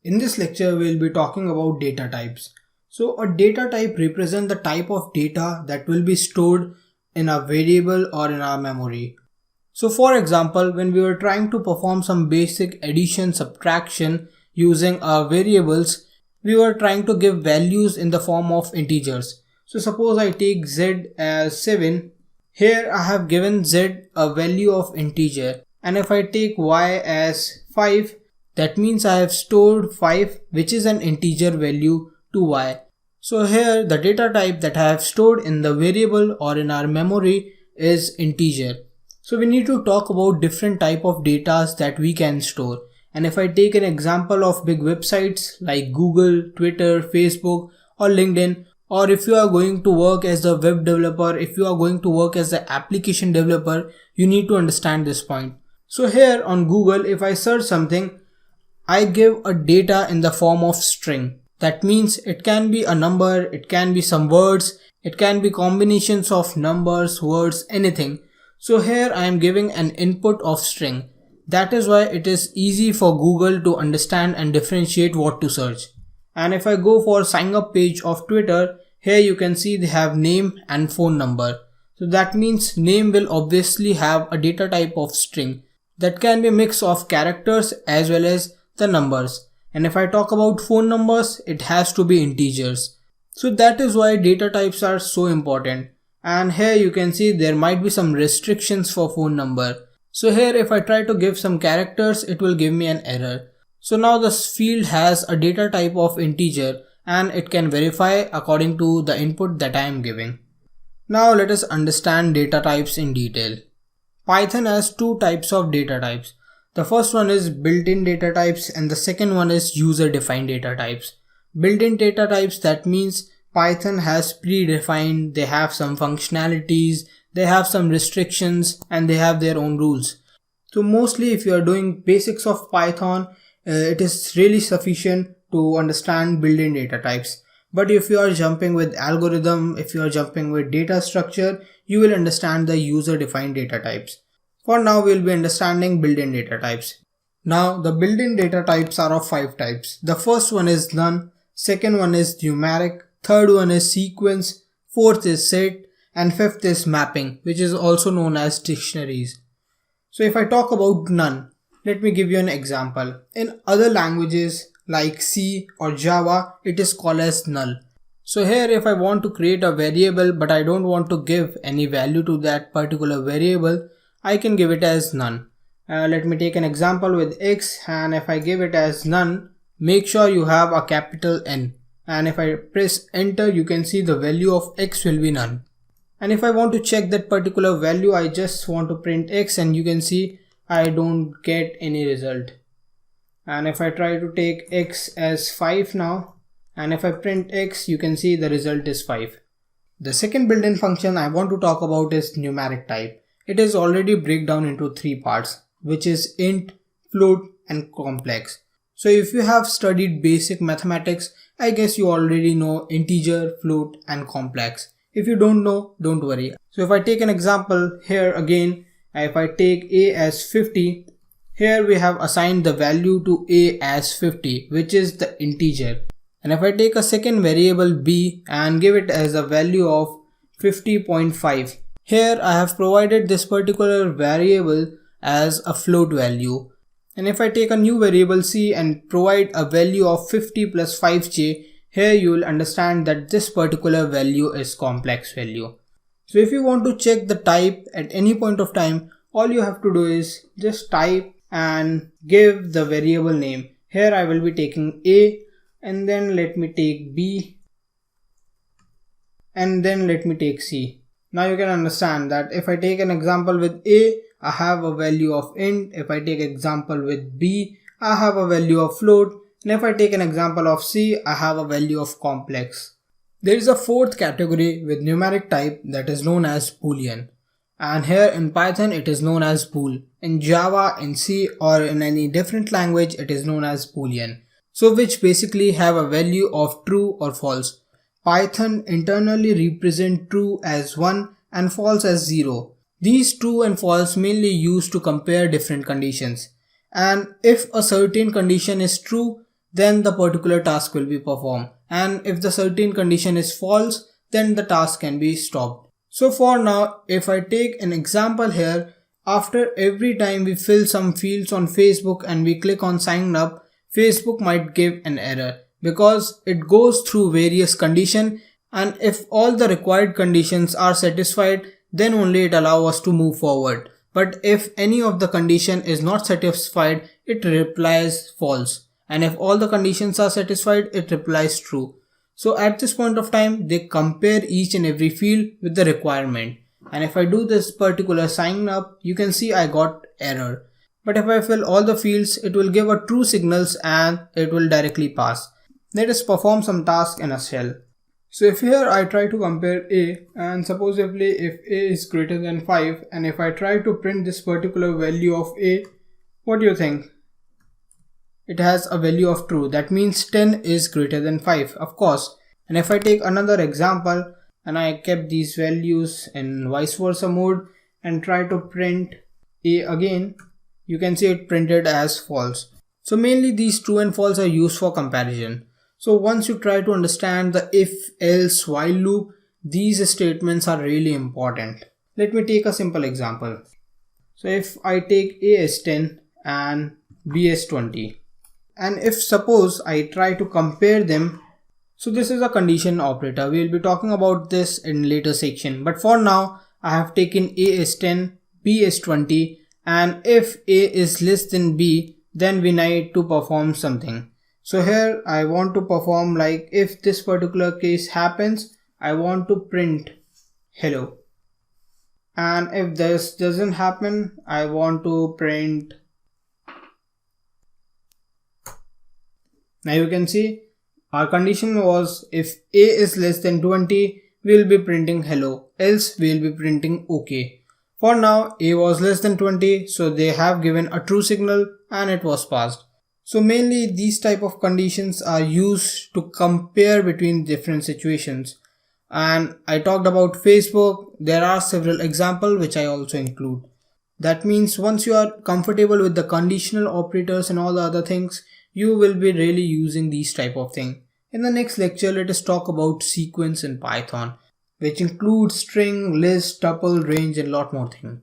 In this lecture, we'll be talking about data types. So a data type represents the type of data that will be stored in a variable or in our memory. So for example, when we were trying to perform some basic addition, subtraction using our variables, we were trying to give values in the form of integers. So suppose I take z as 7. Here I have given z a value of integer, and if I take y as 5, that means I have stored 5, which is an integer value, to y. So here the data type that I have stored in the variable or in our memory is integer. So we need to talk about different type of data that we can store. And if I take an example of big websites like Google, Twitter, Facebook or LinkedIn, or if you are going to work as a web developer, if you are going to work as an application developer, you need to understand this point. So here on Google, if I search something, I give a data in the form of string. That means it can be a number, it can be some words, it can be combinations of numbers, words, anything. So here I am giving an input of string. That is why it is easy for Google to understand and differentiate what to search. And if I go for sign up page of Twitter, here you can see they have name and phone number. So that means name will obviously have a data type of string. That can be a mix of characters as well as the numbers. And if I talk about phone numbers, it has to be integers. So that is why data types are so important. And here you can see there might be some restrictions for phone number. So here if I try to give some characters, it will give me an error. So now this field has a data type of integer and it can verify according to the input that I am giving. Now let us understand data types in detail. Python has two types of data types. The first one is built-in data types and the second one is user-defined data types. Built-in data types, that means Python has predefined, they have some functionalities, they have some restrictions and they have their own rules. So mostly if you are doing basics of Python, it is really sufficient to understand built-in data types. But if you are jumping with algorithm, if you are jumping with data structure, you will understand the user-defined data types. For now, we will be understanding built-in data types. Now, the built-in data types are of 5 types. The first one is none, second one is numeric, third one is sequence, fourth is set, and fifth is mapping, which is also known as dictionaries. So if I talk about none, let me give you an example. In other languages like C or Java, it is called as null. So here if I want to create a variable but I don't want to give any value to that particular variable, I can give it as none. Let me take an example with x, and if I give it as none, make sure you have a capital N. And if I press enter, you can see the value of x will be none. And if I want to check that particular value, I just want to print x and you can see I don't get any result. And if I try to take x as 5 now, and if I print x, you can see the result is 5. The second built-in function I want to talk about is numeric type. It is already break down into 3 parts, which is int, float and complex. So if you have studied basic mathematics, I guess you already know integer, float and complex. If you don't know, don't worry. So if I take an example here again, if I take a as 50, here we have assigned the value to a as 50, which is the integer. And if I take a second variable b and give it as a value of 50.5, here I have provided this particular variable as a float value. And if I take a new variable c and provide a value of 50 plus 5j, here you will understand that this particular value is complex value. So if you want to check the type at any point of time, all you have to do is just type and give the variable name. Here I will be taking a, and then let me take b, and then let me take c. Now you can understand that if I take an example with a, I have a value of int. If I take example with b, I have a value of float. And if I take an example of c, I have a value of complex. There is a fourth category with numeric type that is known as boolean. And here in Python it is known as bool. In Java, in C or in any different language it is known as boolean. So which basically have a value of true or false. Python internally represent true as 1 and false as 0. These true and false mainly used to compare different conditions. And if a certain condition is true, then the particular task will be performed, and if the certain condition is false, then the task can be stopped. So for now, if I take an example here, after every time we fill some fields on Facebook and we click on sign up, Facebook might give an error because it goes through various conditions, and if all the required conditions are satisfied, then only it allows us to move forward. But if any of the condition is not satisfied, it replies false, and if all the conditions are satisfied, it replies true. So at this point of time, they compare each and every field with the requirement. And if I do this particular sign up, you can see I got error. But if I fill all the fields, it will give a true signals and it will directly pass. Let us perform some task in a shell. So if here I try to compare A, and supposedly if A is greater than 5, and if I try to print this particular value of A, what do you think? It has a value of true. That means 10 is greater than 5, of course. And if I take another example and I kept these values in vice versa mode and try to print A again, you can see it printed as false. So mainly these true and false are used for comparison. So once you try to understand the if, else, while loop, these statements are really important. Let me take a simple example. So if I take A as 10 and B as 20, and if suppose I try to compare them, so this is a condition operator. We will be talking about this in later section, but for now I have taken A as 10, B as 20, and if A is less than B, then we need to perform something. So here I want to perform like if this particular case happens, I want to print hello, and if this doesn't happen, I want to print. Now you can see our condition was if A is less than 20, we will be printing hello, else we will be printing OK. For now A was less than 20, so they have given a true signal and it was passed. So mainly these type of conditions are used to compare between different situations. And I talked about Facebook. There are several examples which I also include. That means once you are comfortable with the conditional operators and all the other things, you will be really using these type of thing. In the next lecture, let us talk about sequence in Python, which includes string, list, tuple, range and lot more things.